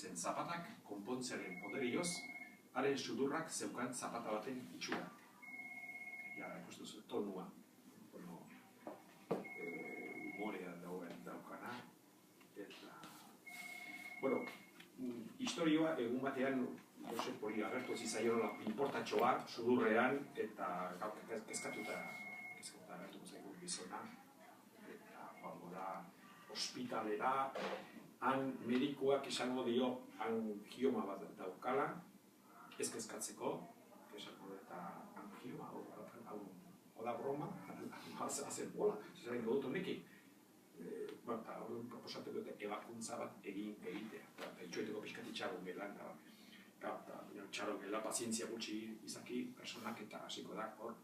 zen zapatak konpontzearen poderioz, haren sudurrak zeukan zapata baten itxura. Ja, ikustu zu, tonua. Humorea daukana. Eta... Bueno, historioa egun batean Josep hori agertu zitzaiola inportatxoa, sudurrean, eta kezkatuta agertuko zaigu gizona. Eta joango da ospitalera, han medikuak esango dio angioma bat daukala, ez kezkatzeko, esango eta angioma, hau da broma, hazen bola, zaren dut honekin. Eta hori proposatu dute ebakuntza bat egitea, eta itxoeteko pixkat itxaron gela, eta txaron gela, pazientzia gutxi izaki personak eta hasiko da hor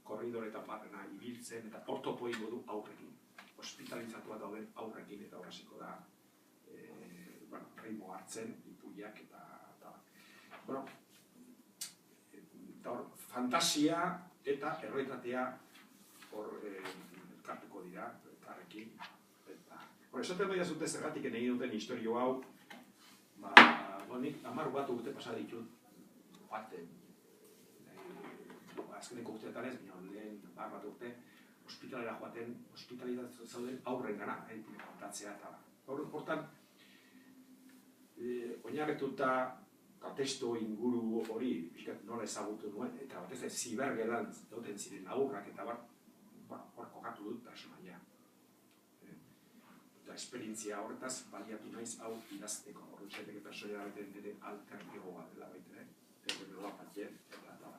korridoretan barrena ibiltzen, eta hor topo ingo du aurrekin. Hospitalizatua dauden aurrekin eta hor hasiko da ritmo hartzen, ipuiak eta bueno, eta hor fantasia eta errealitatea hor elkartuko dira, elkarrekin. Esaten baina zute zergatik egin duten historio hau, nik 10 bat urte pasa ditut joaten. Azkeneko urteetan ez, lehen 10 bat urte hospitalera joaten, hospitalizatzen zauden aurren gara, kontatzea eta hortan oinarrituta testu inguru hori nola ezagutu nuen, eta batez zibergelan dauten ziren aurrak eta hor kokatu dut personaia. Eta esperientzia horretaz baliatu naiz hau idazteko. Horretxaiteke personaia beten alter ego bat dela baita, eta nola patien, eta